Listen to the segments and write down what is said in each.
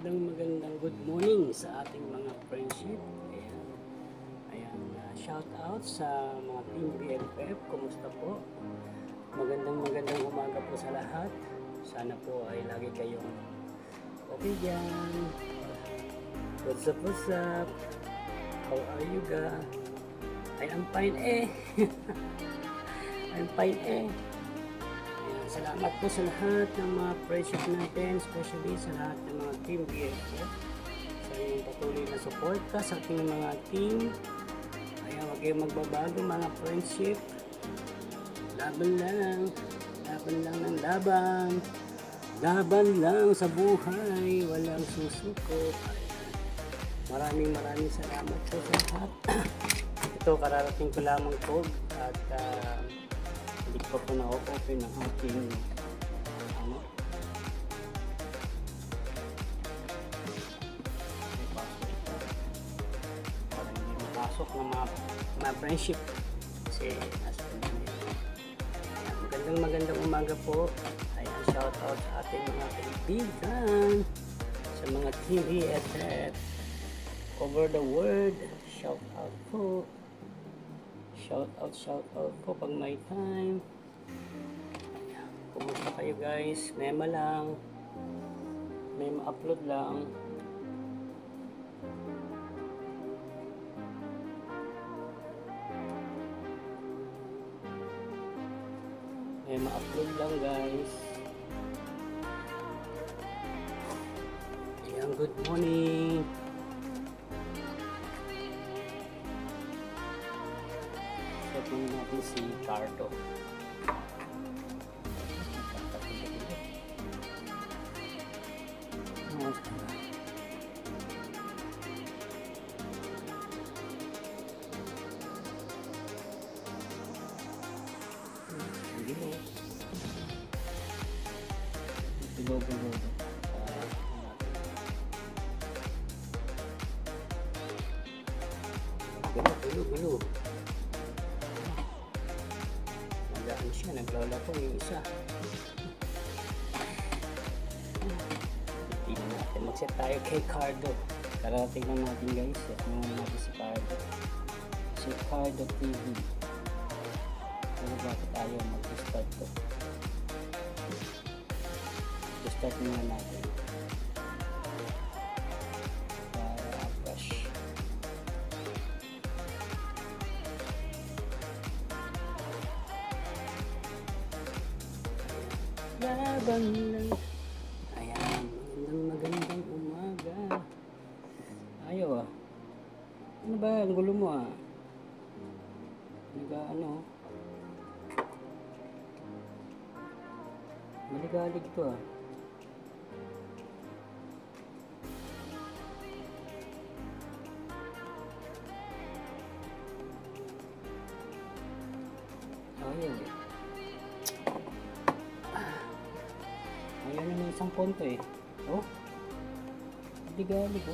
magandang good morning sa ating mga friendship. Ayan, shout out sa mga team BFF. Kumusta po? Magandang umaga po sa lahat. Sana po ay lagi kayong okay dyan. What's up? How are you guys? I'm fine I'm fine Salamat po sa lahat ng mga friendship natin, especially sa lahat ng mga team BFF, sa inyong patuloy na suporta sa ating mga team. Ayan, huwag kayong magbabago mga friendship. Laban lang sa buhay, walang susuko. Maraming salamat po sa lahat. Ito, kararating ko lamang po at hindi pa po na-open ang ating para hindi mapasok ng mga friendship kasi nasa magandang umaga po. Ayan, shout out sa ating mga kaibigan sa mga team BFF over the world. Shout out po pag may time. Kumusta kayo guys? Mema lang, may ma-upload lang. May ma-upload lang guys. Ayan, good morning. Check natin si Cardo. Gulo. Nagaan siya, naglola po yung isa. Tingnan natin, mag-set tayo kay Cardo. Karating lang natin guys, set naman natin si Cardo. Si Cardo TV. Pero bakit tayo mag-start to? Start muna natin. Para brush. Laban lang. Ayan, magandang umaga. Ayaw Ano ba? Ang gulo mo Maligalig ito Ayan na may isang punto Hindi galig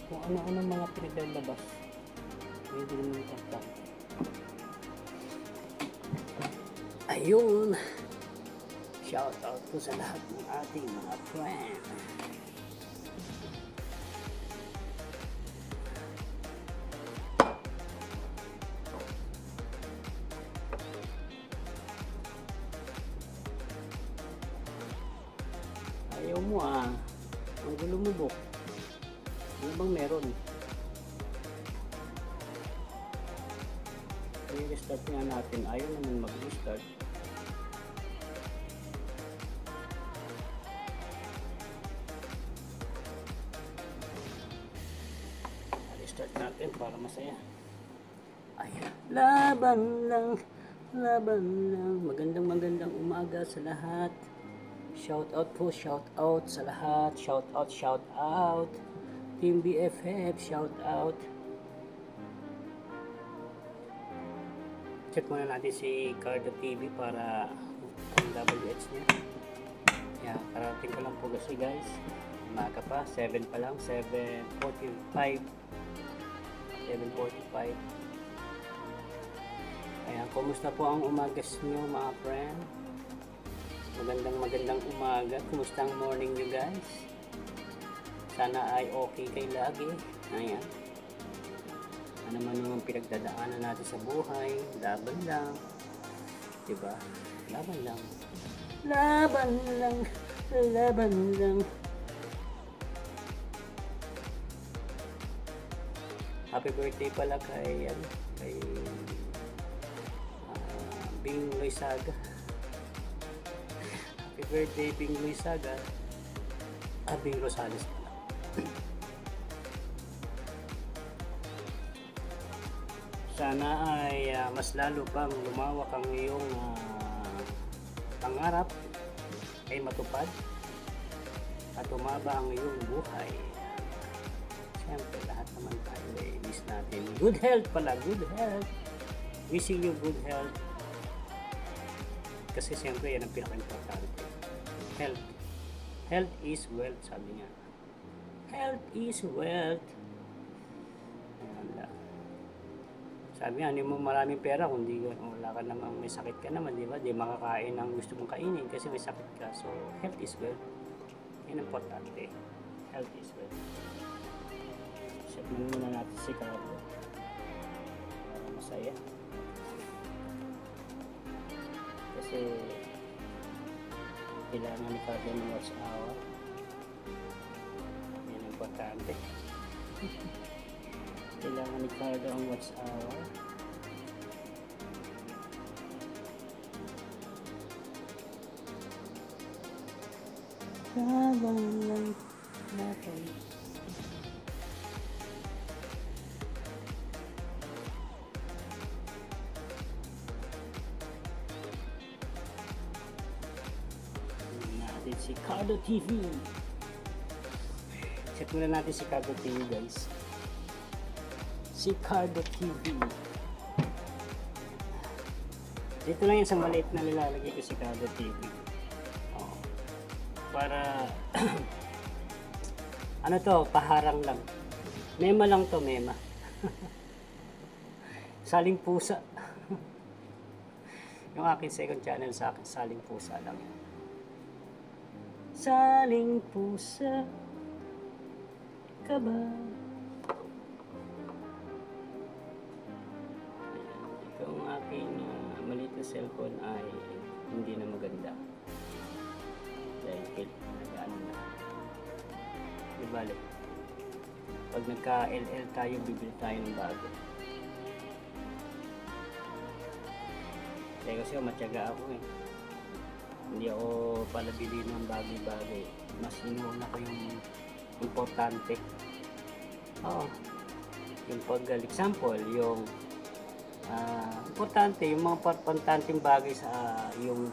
kung ano-ano mga pinaglalabas. Pwede naman yung ayun, shout out ko sa lahat ng ating mga friend. Ayaw mo ang gulo mo bok. Ano bang meron? I-restart nga natin. Ayaw naman mag-restart. I-restart natin para masaya. Ayan. Laban lang. Magandang umaga sa lahat. Shout out po, shout out sa lahat. Shout out. Team BFF, shout out. Check muna natin si Cardo TV para ang WH niya. Yeah, karating ko lang po kasi guys. Umaga pa, 7 pa lang, 7:45. Ayan, kumusta po ang umagas nyo mga friend? Magandang umaga. Kumusta ang morning nyo guys? Sana ay okay kayo lagi. Ayan. Ano man yung pinagdadaanan natin sa buhay, laban lang. Diba? Laban lang. Laban lang. Laban lang. Happy birthday pala kay Bing Loizaga. Happy birthday Bing Loizaga. Bing Rosales pala. Sana ay mas lalo pang lumawak ang iyong pangarap ay matupad at umaba ang iyong buhay. Siyempre, lahat naman tayo ay miss natin. Good health pala, good health. Wishing you good health. Kasi siyempre, yan ang pinaka-importante. Health. Health is wealth, sabi niya. Health is wealth. Sabi nga, hindi mo maraming pera kung wala ka naman, may sakit ka naman, di ba? Di makakain ang gusto mong kainin kasi may sakit ka. So, health is wealth. Yan ang importante. Health is wealth. Check muna natin si Carlo. Para masaya. Kasi, kailangan ni Carlo ng watch hour. Yan ang importante. Kailangan ni Carlo ang watch hour. Laban lang natin. Natin si Carlo TV. Check muna natin si Carlo TV, guys. Si Carlo TV. Dito lang yung sa maliit na nilalagay ko si Carlo TV. Oh. Para ano to, paharang lang. Mema lang to, mema. Saling pusa. Yung aking second channel sa akin, saling pusa lang. Saling pusa ka ba? Ang aking maliit na cellphone ay hindi na maganda dahil nag-ano na, di bale pag nagka-LL tayo, bibili tayo ng bago. Kasi matyaga ako hindi ako pala bili ng bagay-bagay, mas inuuna ko yung importante. Yung pag example, yung importante, yung mga importanteng bagay sa yung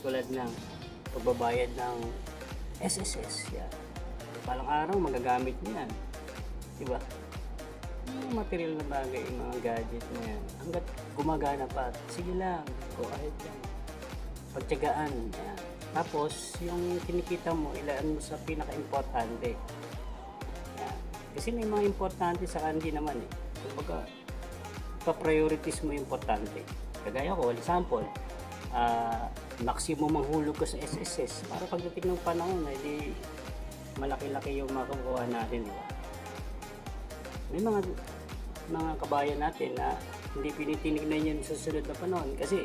tulad ng pagbabayad ng SSS. Yan. Palang araw magagamit niyan. Diba? Yung material na bagay, yung mga gadget na yan. Hanggat gumagana pa, sige lang, go ahead lang. Pagtyagaan. Yan. Tapos, yung kinikita mo, ilaan mo sa pinaka-importante. Yan. Kasi may mga importante sa hindi naman Kumbaga, pa-priorities mo yung importante. Kagaya ko, example, maximum ang hulog ko sa SSS para pagdating ng panahon di malaki-laki yung makukuha natin, di ba? May mga kabayan natin na hindi pinitinignan yun sa susunod na panahon kasi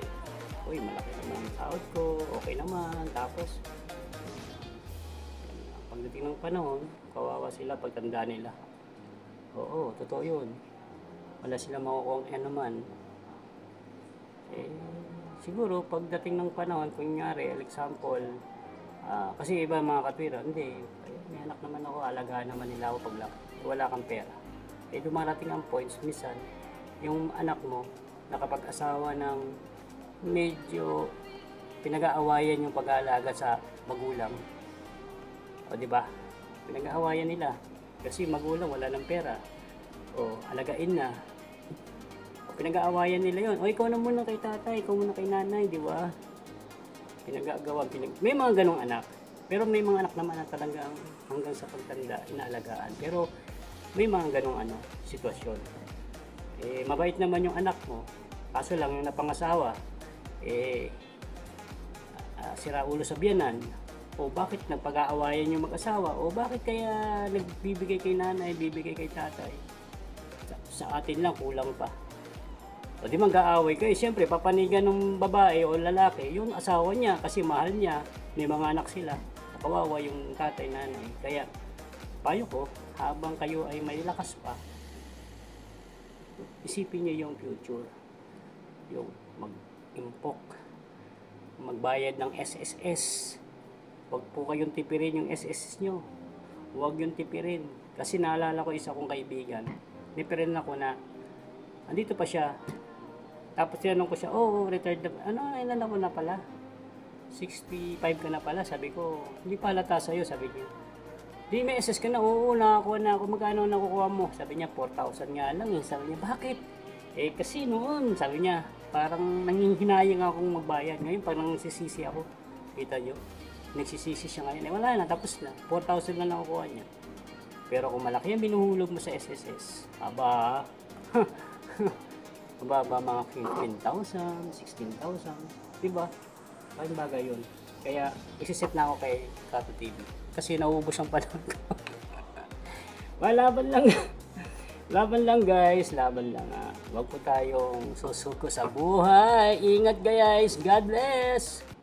malaki naman ang sahod ko, okay naman, tapos pagdating ng panahon, kawawa sila pagtanda nila. Oo, totoo yun. Wala sila makukuha naman. Siguro pagdating ng panahon, kunyari, example, kasi iba mga katwira, hindi, may anak naman ako, alagaan naman nila ako pag wala kang pera. Dumarating ang points, minsan, yung anak mo, nakapag-asawa ng medyo pinag-aawayan yung pag-aalaga sa magulang. O diba? Pinag-aawayan nila. Kasi magulang wala ng pera. O alagain na. Pinag-aawayan nila yun. O ikaw na muna kay tatay, ikaw muna kay nanay, di ba? Pinag-aagawan. May mga ganong anak. Pero may mga anak naman na talagang hanggang sa pagtanda, inaalagaan. Pero may mga ganong sitwasyon. Mabait naman yung anak mo. Kaso lang yung napangasawa, sira ulo sa biyanan. O bakit nagpag-aawayan yung mag-asawa? O bakit kaya nagbibigay kay nanay, bibigay kay tatay? Sa atin lang, kulang pa. O di mag-aaway kayo. Siyempre, papanigan ng babae o lalaki yung asawa niya kasi mahal niya. May mga anak sila. Kawawa yung tatay, nanay. Kaya, payo ko, habang kayo ay may lakas pa, isipin niyo yung future. Yung mag-impok, magbayad ng SSS. Huwag po kayong tipirin yung SSS nyo. Huwag yung tipirin. Kasi naalala ko isa kong kaibigan. Nipirin ako na, andito pa siya. Tapos tinanong ko siya, retired na. Ilan ako na pala? 65 ka na pala. Sabi ko, hindi pa halata sa'yo. Sabi niya, di may SS ka na. Oo, nakakuha na ako. Magkano nakukuha mo? Sabi niya, 4,000 nga lang eh. Sabi niya, bakit? Kasi noon, sabi niya, parang nanghihinayang akong magbayad. Ngayon, parang nagsisisi ako. Kita niyo? Nagsisisi siya ngayon. Wala na, tapos na. 4,000 na nakukuha niya. Pero kung malaki yung binuhulog mo sa SSS, aba, mababa mga 15,000, 16,000, diba? Maraming bagay yun. Kaya, isiset na ako kay Kato TV. Kasi nauubos ang panahon ko. Laban lang. Laban lang guys, laban lang ha. Huwag po tayong susuko sa buhay. Ingat guys, God bless!